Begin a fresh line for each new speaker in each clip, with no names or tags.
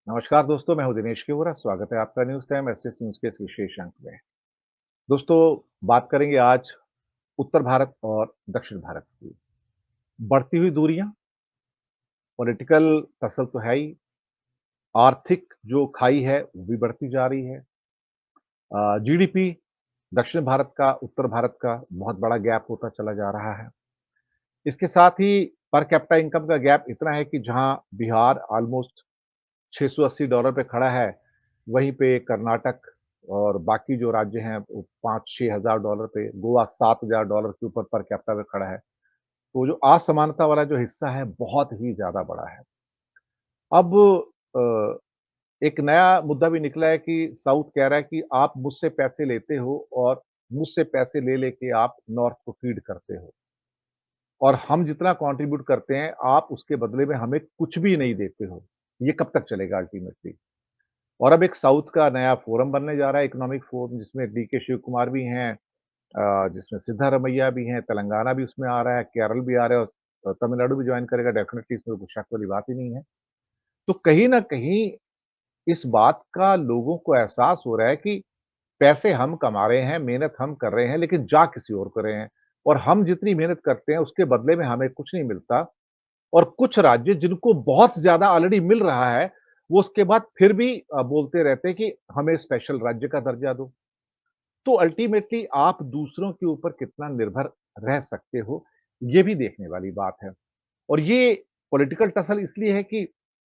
नमस्कार दोस्तों, मैं हूं दिनेश केवरा। स्वागत है आपका न्यूज़ टाइम एसएस न्यूज़ के इस विशेष अंक में। दोस्तों, बात करेंगे आज उत्तर भारत और दक्षिण भारत की। बढ़ती हुई दूरियां, पॉलिटिकल टसल तो है ही, आर्थिक जो खाई है वो भी बढ़ती जा रही है। जीडीपी दक्षिण भारत का, उत्तर भारत का बहुत बड़ा गैप होता चला जा रहा है। इसके साथ ही पर कैपिटा इनकम का गैप इतना है कि जहां बिहार ऑलमोस्ट $680 पे खड़ा है, वहीं पे कर्नाटक और बाकी जो राज्य हैं वो 5-6 हज़ार डॉलर पे, गोवा $7,000 के ऊपर पर कैपिटा पे खड़ा है। तो जो असमानता वाला जो हिस्सा है बहुत ही ज़्यादा बड़ा है। अब अ, एक नया मुद्दा भी निकला है कि साउथ कह रहा है कि आप मुझसे पैसे लेते हो और मुझसे पैसे ले लेके आप नॉर्थ को फीड करते हो और हम जितना कंट्रीब्यूट करते हैं, आप उसके बदले में हमें कुछ भी नहीं देते हो। ये कब तक चलेगा अल्टीमेटली? और अब एक साउथ का नया फोरम बनने जा रहा है, इकोनॉमिक फोरम, जिसमें डीके शिव कुमार भी हैं, जिसमें सिद्धारमैया भी हैं, तेलंगाना भी उसमें आ रहा है, केरल भी आ रहा है और तमिलनाडु भी जॉइन करेगा डेफिनिटली, इसमें कोई शक वाली बात ही नहीं है। तो कहीं न कहीं इस बात का लोगों को एहसास हो रहा है कि पैसे हम कमा रहे हैं, मेहनत हम कर रहे हैं, लेकिन जा किसी और को रहे हैं और हम जितनी मेहनत करते हैं, उसके बदले में हमें कुछ नहीं मिलता और कुछ राज्य जिनको बहुत ज़्यादा ऑलरेडी मिल रहा है, वो उसके बाद फिर भी बोलते रहते हैं कि हमें स्पेशल राज्य का दर्जा दो। तो अल्टीमेटली आप दूसरों के ऊपर कितना निर्भर रह सकते हो, ये भी देखने वाली बात है। और ये पॉलिटिकल टसल इसलिए है कि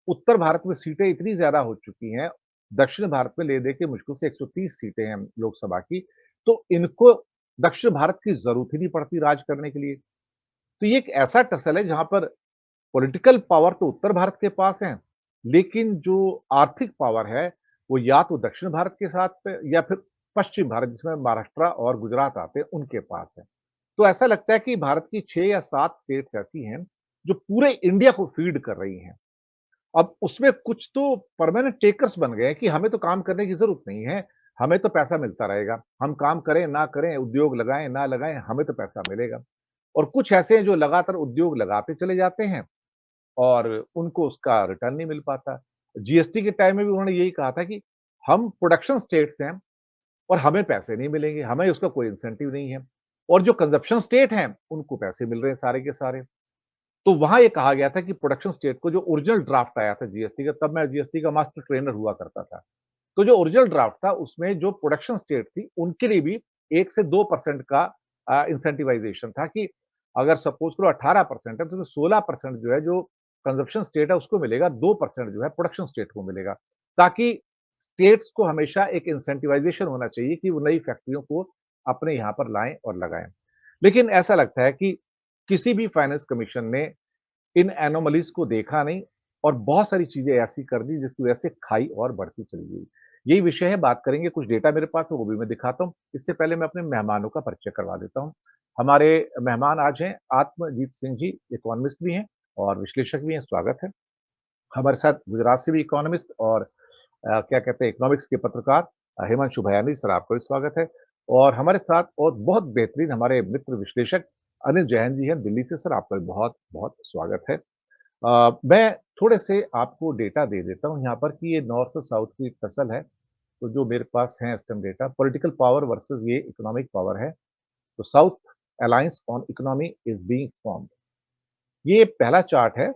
उत्तर भारत में सीटें इतनी ज़्यादा हो चुकी हैं, दक्षिण भारत में ले-दे के मुश्किल से 130 सीटें हैं लोकसभा की, तो इनको दक्षिण भारत की ज़रूरत ही नहीं पड़ती राज करने के लिए। तो ये एक ऐसा टसल है जहाँ पर पॉलिटिकल पावर तो उत्तर भारत के पास है, लेकिन जो आर्थिक पावर है, वो या तो दक्षिण भारत के साथ है या फिर पश्चिम भारत जिसमें महाराष्ट्र और गुजरात आते हैं, उनके पास है। तो ऐसा लगता है कि भारत की 6 या 7 स्टेट्स ऐसी हैं, जो पूरे इंडिया को फीड कर रही हैं। अब उसमें कुछ तो परमानेंट टेकर्स बन गए हैं कि हमें तो काम करने की ज़रूरत नहीं है, हमें तो पैसा मिलता रहेगा। हम काम करें, ना करें, उद्योग लगाएँ, ना लगाएँ, हमें तो पैसा मिलेगा। और कुछ ऐसे हैं जो लगातार उद्योग लगाते चले जाते हैं और उनको उसका रिटर्न नहीं मिल पाता। जीएसटी के टाइम में भी उन्होंने यही कहा था कि हम प्रोडक्शन स्टेट्स हैं और हमें पैसे नहीं मिलेंगे, हमें उसका कोई इंसेंटिव नहीं है। और जो कंजम्पशन स्टेट हैं, उनको पैसे मिल रहे हैं सारे के सारे। तो वहाँ ये कहा गया था कि प्रोडक्शन स्टेट को जो ओरिजिनल ड्राफ्ट आया था जीएसटी का, तब मैं जीएसटी का मास्टर ट्रेनर हुआ करता था। तो जो ओरिजिनल ड्राफ्ट था, उसमें जो प्रोडक्शन स्टेट थी, उनके लिए भी 1 से 2% का इंसेंटिवाइज़ेशन था कि अगर सपोज़ करो 18% है, तो 16% जो है, जो कंजम्पशन स्टेट है, उसको मिलेगा, 2% जो है प्रोडक्शन स्टेट को मिलेगा। ताकि स्टेट्स को हमेशा एक इंसेंटिवाइज़ेशन होना चाहिए कि वो नई फैक्ट्रियों को अपने यहाँ पर लाएँ और लगाएँ। लेकिन ऐसा लगता है कि किसी भी फाइनेंस कमीशन ने इन एनोमलीज़ को देखा नहीं और बहुत सारी चीज़ें ऐसी कर दी जिसकी वजह से खाई और बढ़ती चली गई। यही विषय है, बात करेंगे, कुछ डेटा मेरे पास है वो भी मैं दिखाता हूँ। इससे पहले मैं अपने मेहमानों का परिचय करवा देता हूँ। हमारे मेहमान आज हैं आत्मजीत सिंह जी, इकोनॉमिस्ट भी हैं और विश्लेषक भी हैं, स्वागत है। हमारे साथ गुजरात से भी इकोनॉमिस्ट और क्या कहते हैं इकोनॉमिक्स के पत्रकार हिमांशु भयानी, सर आपका भी स्वागत है। और हमारे साथ और बहुत बेहतरीन हमारे मित्र विश्लेषक अनिल जैन जी हैं दिल्ली से, सर आपका भी बहुत-बहुत स्वागत है। मैं थोड़े से आपको डेटा दे देता हूँ यहाँ पर कि ये नॉर्थ और साउथ की टसल है, तो जो मेरे पास है इस time data, political power versus ये इकोनॉमिक पावर है। तो south alliance on economy is being formed. ये पहला चार्ट है,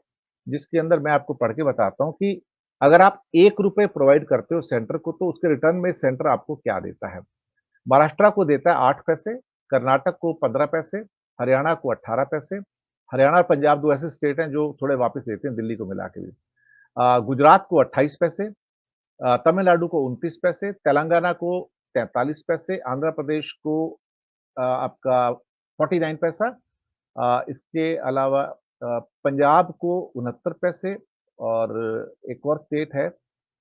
जिसके अंदर मैं आपको पढ़ के बताता हूँ कि अगर आप ₹1 प्रोवाइड करते हो सेंटर को, तो उसके रिटर्न में सेंटर आपको क्या देता है। महाराष्ट्र को देता है 8 पैसे, कर्नाटक को 15 पैसे, हरियाणा को 18 पैसे। हरियाणा और पंजाब 2 ऐसे स्टेट हैं जो थोड़े वापस देते हैं दिल्ली को मिला के भी। गुजरात को 28 पैसे, तमिलनाडु को 29 पैसे, तेलंगाना को 43 पैसे, आंध्र प्रदेश को आपका 49 पैसा, इसके अलावा पंजाब को 69 पैसे और एक और स्टेट है,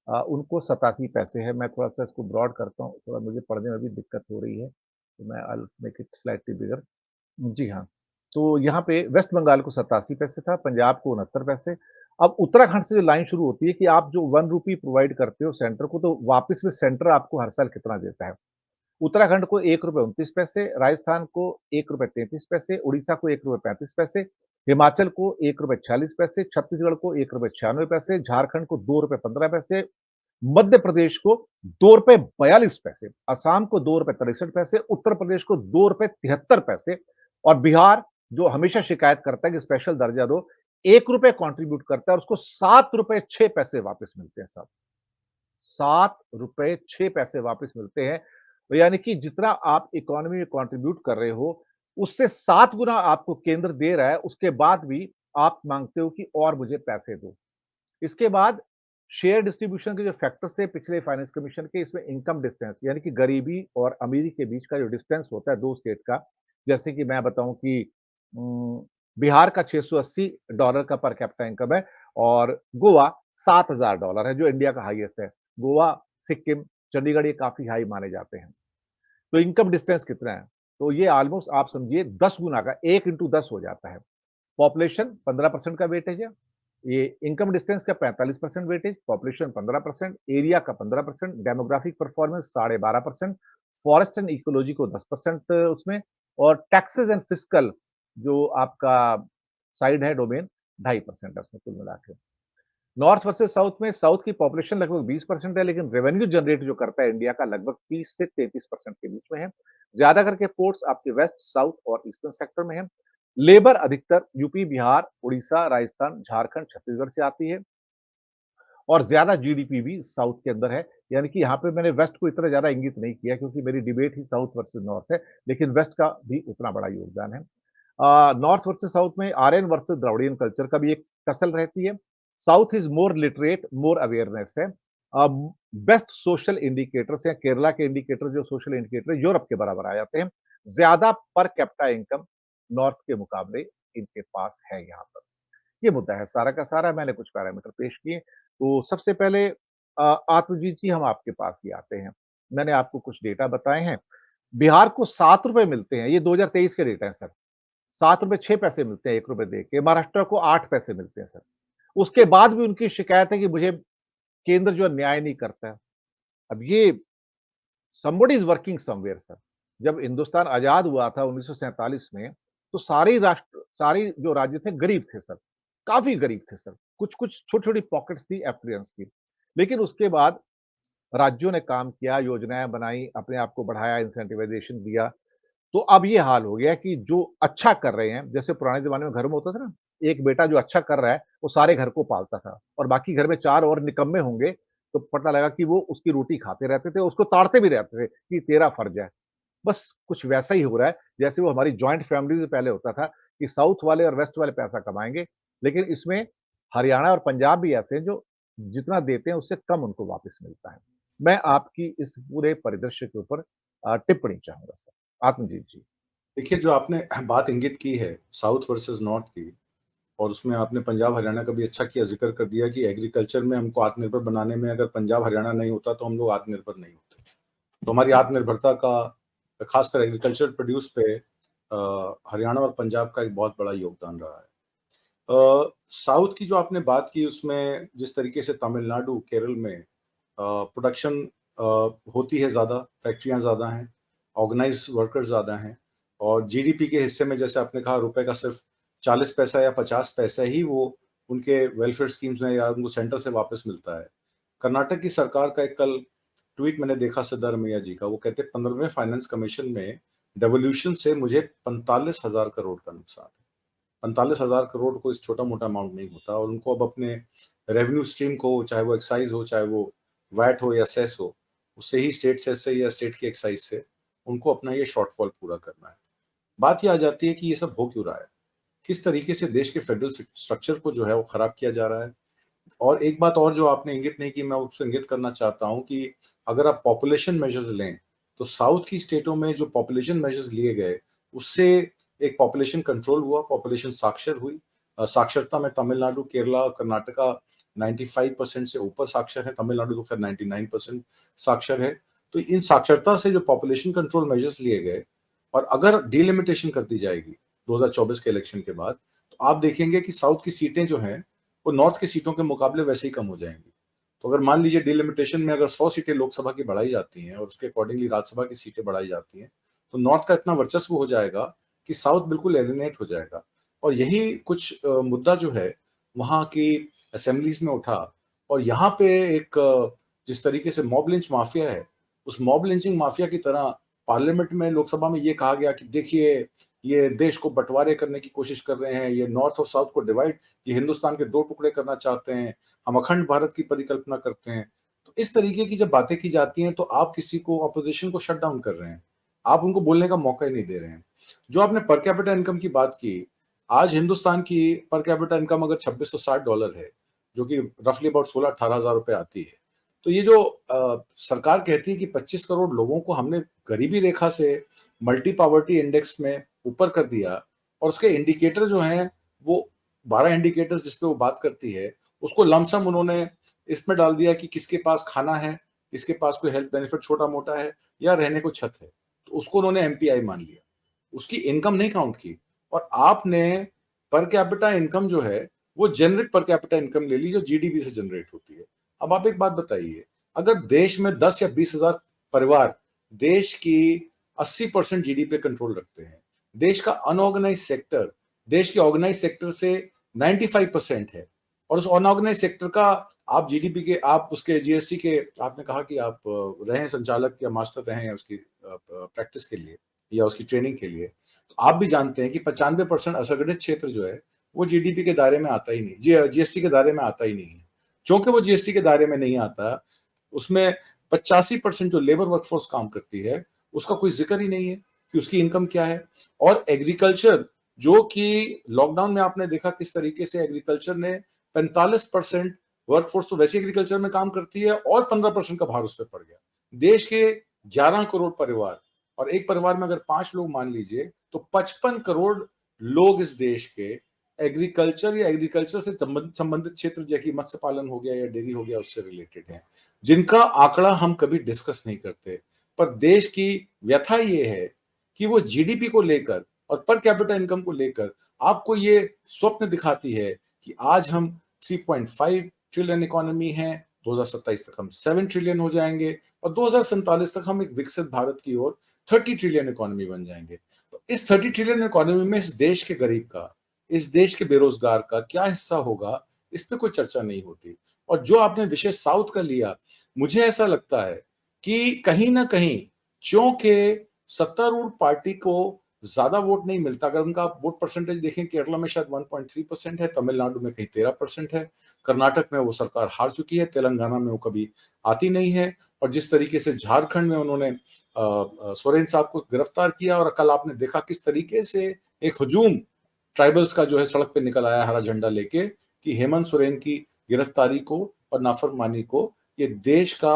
उनको 87 पैसे है। मैं थोड़ा-सा इसको ब्रॉड करता हूँ, थोड़ा मुझे पढ़ने में भी दिक्कत हो रही है, तो मैं I will make it slightly bigger. जी हाँ, तो यहाँ पे वेस्ट बंगाल को 87 पैसे था, पंजाब को 69 पैसे। अब उत्तराखंड से जो लाइन शुरू होती है कि आप जो ₹1 प्रोवाइड करते हो सेंटर को, तो वापस में सेंटर आपको हर साल कितना देता है। उत्तराखंड को ₹1.29 पैसे, राजस्थान को ₹1.33 पैसे, उड़ीसा को ₹1.35 पैसे, हिमाचल को ₹1.46, छत्तीसगढ़ को ₹1.96, झारखंड को ₹2.15, मध्य प्रदेश को ₹2.42, असम को ₹2.63, उत्तर प्रदेश को ₹2.73 और बिहार, जो हमेशा शिकायत करता है कि स्पेशल दर्जा दो, ₹1 कंट्रीब्यूट करता है और उसको ₹7.06 वापस मिलते हैं साहब। ₹7.06 वापस मिलते हैं। तो यानी कि जितना आप इकोनॉमी में कंट्रीब्यूट कर रहे हो, उससे 7 गुना आपको केंद्र दे रहा है, उसके बाद भी आप माँगते हो कि और मुझे पैसे दो। इसके बाद शेयर डिस्ट्रीब्यूशन के जो फैक्टर्स थे पिछले फाइनेंस कमीशन के, इसमें इनकम डिस्टेंस यानी कि गरीबी और अमीरी के बीच का जो डिस्टेंस होता है 2 स्टेट का, जैसे कि मैं बताऊँ कि उम, बिहार का $680 का पर कैपिटा इनकम है और गोवा $7,000 है, जो इंडिया का हाईएस्ट है। गोवा, सिक्किम, चंडीगढ़ ये काफ़ी हाई माने जाते हैं। तो इनकम डिस्टेंस कितना है? तो ये ऑलमोस्ट आप समझिए 10 गुना का 1 इंटू 10 हो जाता है। पॉपुलेशन 15% का वेटेज है। ये इनकम डिस्टेंस का 45% वेटेज, पॉपुलेशन 15%, एरिया का 15%, demographic performance 12.5%, forest and ecology को 10% उसमें और टैक्सेस एंड फिस्कल जो आपका साइड है डोमेन 2.5% है उसमें कुल मिला के। नॉर्थ वर्सेस साउथ में साउथ की पॉपुलेशन लगभग 20% है, लेकिन रेवेन्यू जनरेट जो करता है इंडिया का लगभग 30 से 33% के बीच में है। ज़्यादा करके पोर्ट्स आपके वेस्ट, साउथ और ईस्टर्न सेक्टर में है। लेबर अधिकतर यूपी, बिहार, उड़ीसा, राजस्थान, झारखंड, छत्तीसगढ़ से आती है और ज़्यादा जीडीपी भी साउथ के अंदर है। यानी कि यहाँ पे मैंने वेस्ट को इतना ज़्यादा इंगित नहीं किया क्योंकि मेरी डिबेट ही साउथ वर्सेस नॉर्थ है, लेकिन वेस्ट का भी उतना बड़ा योगदान है। नॉर्थ वर्सेस साउथ में आर्यन वर्सेस द्रविडियन कल्चर का भी एक टसल रहती है। South is more literate, more awareness है। बेस्ट सोशल इंडिकेटर्स हैं, केरला के इंडिकेटर जो सोशल इंडिकेटर यूरोप के बराबर आ जाते हैं। ज्यादा पर कैपिटा इनकम नॉर्थ के मुकाबले इनके पास है यहाँ पर। ये मुद्दा है सारा का सारा। मैंने कुछ पैरामीटर पेश किए। तो सबसे पहले आत्मजीत जी हम आपके पास ही आते हैं। मैंने आपको कुछ डेटा बताए हैं। बिहार को ₹7 मिलते हैं, ये 2023 के डेटा हैं सर। ₹7.06 मिलते हैं ₹1 दे के, महाराष्ट्र को 8 पैसे मिलते हैं सर। उसके बाद भी उनकी शिकायत है कि मुझे केंद्र जो है न्याय नहीं करता है। अब ये somebody is working somewhere sir. जब हिंदुस्तान आज़ाद हुआ था 1947 में, तो सारे जो राज्य थे गरीब थे सर, काफ़ी गरीब थे सर। कुछ-कुछ छोटी-छोटी पॉकेट्स थी एफ्लुएंस की। लेकिन उसके बाद राज्यों ने काम किया, योजनाएँ बनाई, अपने आप को बढ़ाया, इंसेंटिवाइज़ेशन दिया। तो अब ये हाल हो गया कि जो अच्छा कर रहे हैं, जैसे पुराने ज़माने में घर में होता था ना, एक बेटा जो अच्छा कर रहा है, वो सारे घर को पालता था और बाकी घर में 4 और निकम्मे होंगे, तो पता लगा कि वो उसकी रोटी खाते रहते थे, उसको ताड़ते भी रहते थे कि तेरा फर्ज है। बस कुछ वैसा ही हो रहा है, जैसे वो हमारी जॉइंट फैमिली में पहले होता था कि साउथ वाले और वेस्ट वाले पैसा कमाएँगे, लेकिन इसमें हरियाणा और पंजाब भी ऐसे हैं जो जितना देते हैं उससे कम उनको वापस मिलता है। मैं आपकी इस पूरे परिदृश्य के ऊपर टिप्पणी चाहूँगा सर। आत्मजीत जी।
देखिए, जो आपने बात इंगित की है साउथ वर्सेस नॉर्थ की और उसमें आपने पंजाब हरियाणा का भी अच्छा किया ज़िक्र कर दिया कि एग्रीकल्चर में हमको आत्मनिर्भर बनाने में अगर पंजाब हरियाणा नहीं होता तो हम लोग आत्मनिर्भर नहीं होते। तो हमारी आत्मनिर्भरता का खासकर एग्रीकल्चर प्रोड्यूस पे हरियाणा और पंजाब का एक बहुत बड़ा योगदान रहा है। साउथ की जो आपने बात की उसमें जिस तरीके से तमिलनाडु, केरल में प्रोडक्शन होती है ज़्यादा, फैक्ट्रियाँ ज़्यादा हैं, ऑर्गेनाइज़्ड वर्कर्स ज़्यादा हैं और जीडीपी के हिस्से में जैसे आपने कहा रुपए का सिर्फ 40 पैसा या 50 पैसा ही वो उनके वेलफेयर स्कीम्स में या उनको सेंटर से वापस मिलता है। कर्नाटक की सरकार का एक कल ट्वीट मैंने देखा सिद्धारमैया जी का, वो कहते हैं 15वें फाइनेंस कमीशन में डेवोल्यूशन से मुझे 45,000 करोड़ का नुकसान है। 45,000 करोड़ कोई छोटा-मोटा अमाउंट नहीं होता और उनको अब अपने रेवेन्यू स्ट्रीम को, चाहे वो एक्साइज़ हो, चाहे वो वैट हो या सेस हो, उससे ही स्टेट सेस से या स्टेट की एक्साइज़ से, उनको अपना ये शॉर्टफॉल पूरा करना है। बात ये आ जाती है कि ये सब हो क्यों रहा है? किस तरीके से देश के फेडरल स्ट्रक्चर को जो है वो खराब किया जा रहा है? और एक बात और जो आपने इंगित नहीं की, मैं उसको इंगित करना चाहता हूँ कि अगर आप पॉपुलेशन मेजर्स लें, तो साउथ की स्टेटों में जो पॉपुलेशन मेजर्स लिए गए, उससे एक पॉपुलेशन कंट्रोल हुआ, पॉपुलेशन साक्षर हुई। साक्षरता में तमिलनाडु, केरला, कर्नाटका 95% से ऊपर साक्षर है, तमिलनाडु तो खैर 99% साक्षर है। तो इन साक्षरता से जो पॉपुलेशन कंट्रोल मेजर्स लिए गए और अगर डिलिमिटेशन कर दी जाएगी 2024 के इलेक्शन के बाद, तो आप देखेंगे कि साउथ की सीटें जो हैं वो नॉर्थ की सीटों के मुकाबले वैसे ही कम हो जाएंगी। तो अगर मान लीजिए डिलिमिटेशन में अगर 100 सीटें लोकसभा की बढ़ाई जाती हैं और उसके अकॉर्डिंगली राज्यसभा की सीटें बढ़ाई जाती हैं, तो नॉर्थ का इतना वर्चस्व हो जाएगा कि साउथ बिल्कुल एलिनेट हो जाएगा। और यही कुछ मुद्दा जो है वहाँ की असेंबलीज में उठा, और यहाँ पे एक जिस तरीके से मॉब लिंच माफिया है, उस मॉब लिंचिंग माफिया की तरह पार्लियामेंट में, लोकसभा में ये कहा गया कि देखिए ये देश को बंटवारे करने की कोशिश कर रहे हैं, ये नॉर्थ और साउथ को डिवाइड, ये हिंदुस्तान के 2 टुकड़े करना चाहते हैं, हम अखंड भारत की परिकल्पना करते हैं। तो इस तरीके की जब बातें की जाती हैं तो आप किसी को, ऑपोजिशन को शट डाउन कर रहे हैं, आप उनको बोलने का मौका ही नहीं दे रहे हैं। जो आपने पर कैपिटा इनकम की बात की, आज हिंदुस्तान की पर कैपिटा इनकम अगर $2660 है, जो कि रफली अबाउट 16-18 हज़ार रुपए आती है, तो ये जो सरकार कहती है कि 25 करोड़ लोगों को हमने गरीबी रेखा से मल्टी पॉवर्टी इंडेक्स में ऊपर कर दिया, और उसके इंडिकेटर जो हैं वो 12 इंडिकेटर्स जिस पे वो बात करती है, उसको लमसम उन्होंने इसमें डाल दिया कि किसके पास खाना है, किसके पास कोई हेल्थ बेनिफिट छोटा-मोटा है या रहने को छत है। तो उसको उन्होंने एमपीआई मान लिया। उसकी इनकम नहीं काउंट की, और आपने पर कैपिटा इनकम जो है वो जेनरिक पर कैपिटा इनकम ले ली जो जीडीपी से जनरेट होती है। अब आप एक बात बताइए, अगर देश में 10 या 20 हजार परिवार देश की 80% जीडीपी कंट्रोल रखते हैं, देश का अनऑर्गेनाइज सेक्टर देश के ऑर्गेनाइज सेक्टर से 95% है, और उस अनऑर्गेनाइज सेक्टर का आप जीडीपी के, आप उसके जीएसटी के, आपने कहा कि आप रहे हैं संचालक या मास्टर रहे हैं उसकी प्रैक्टिस के लिए या उसकी ट्रेनिंग के लिए, तो आप भी जानते हैं कि 95% असंगठित क्षेत्र जो है वो जीडीपी के दायरे में आता ही नहीं, जीएसटी के दायरे में आता ही नहीं है। क्योंकि वो जीएसटी के दायरे में नहीं आता, उसमें 85% जो लेबर वर्कफोर्स काम करती है उसका कोई जिक्र ही नहीं है कि उसकी इनकम क्या है। और एग्रीकल्चर, जो कि लॉकडाउन में आपने देखा किस तरीके से एग्रीकल्चर ने 45% वर्कफोर्स तो वैसे एग्रीकल्चर में काम करती है, और 15% का भार उस पर पड़ गया। देश के 11 करोड़ परिवार, और एक परिवार में अगर 5 लोग मान लीजिए, तो 55 करोड़ लोग इस देश के एग्रीकल्चर या एग्रीकल्चर से संबंधित क्षेत्र, जैसे मत्स्य पालन हो गया या डेयरी हो गया, उससे रिलेटेड है, जिनका आंकड़ा हम कभी डिस्कस नहीं करते। पर देश की व्यथा ये है कि वो जीडीपी को लेकर और पर कैपिटा इनकम को लेकर आपको ये स्वप्न दिखाती है कि आज हम 3.5 ट्रिलियन इकोनॉमी है, 2027 तक हम 7 ट्रिलियन हो जाएंगे, और 2047 तक हम एक विकसित भारत की ओर 30 ट्रिलियन इकोनॉमी बन जाएंगे। तो इस 30 ट्रिलियन इकोनॉमी में इस देश के गरीब का, इस देश के बेरोजगार का क्या हिस्सा होगा, इस पे कोई चर्चा नहीं होती। और जो आपने विषय साउथ का लिया, मुझे ऐसा लगता है कि कहीं ना कहीं, क्योंकि सत्तारूढ़ पार्टी को ज्यादा वोट नहीं मिलता, अगर उनका आप वोट परसेंटेज देखें, केरला में शायद 1.3% है, तमिलनाडु में कहीं 13% है, कर्नाटक में वो सरकार हार चुकी है, तेलंगाना में वो कभी आती नहीं है, और जिस तरीके से झारखंड में उन्होंने सोरेन साहब को गिरफ्तार किया, और कल आपने देखा किस तरीके से एक हजूम ट्राइबल्स का जो है सड़क पे निकल आया हरा झंडा लेके, कि हेमंत सोरेन की गिरफ्तारी को और नाफरमानी को ये देश का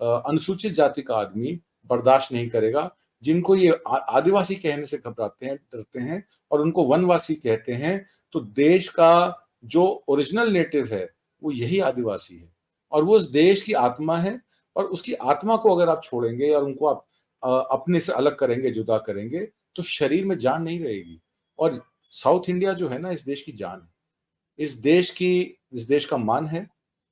अनुसूचित जाति का आदमी बर्दाश्त नहीं करेगा, जिनको ये आदिवासी कहने से घबराते हैं, डरते हैं, और उनको वनवासी कहते हैं। तो देश का जो ओरिजिनल नेटिव है वो यही आदिवासी है, और वो उस देश की आत्मा है, और उसकी आत्मा को अगर आप छोड़ेंगे और उनको आप अपने से अलग करेंगे, जुदा करेंगे, तो शरीर में जान नहीं रहेगी। और साउथ इंडिया जो है ना, इस देश की जान है, इस देश का मान है,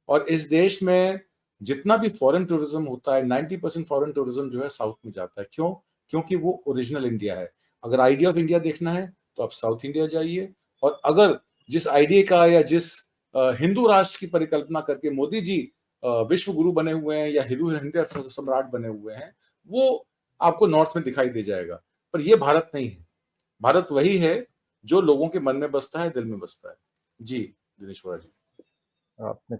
और इस देश में जितना भी फॉरेन टूरिज्म होता है, 90% फॉरेन टूरिज्म जो है साउथ में जाता है। क्यों? क्योंकि वो ओरिजिनल इंडिया है। अगर आइडिया ऑफ इंडिया देखना है तो आप साउथ इंडिया जाइए, और अगर जिस आइडिया का या जिस हिंदू राष्ट्र की परिकल्पना करके मोदी जी विश्व गुरु बने हुए हैं या हिंदू हिंदू सम्राट बने हुए हैं, वो आपको नॉर्थ में दिखाई दे जाएगा। पर ये भारत नहीं है। भारत वही है जो लोगों के मन में बसता है, दिल में बसता है। जी, दिनेश वोरा जी।
आपने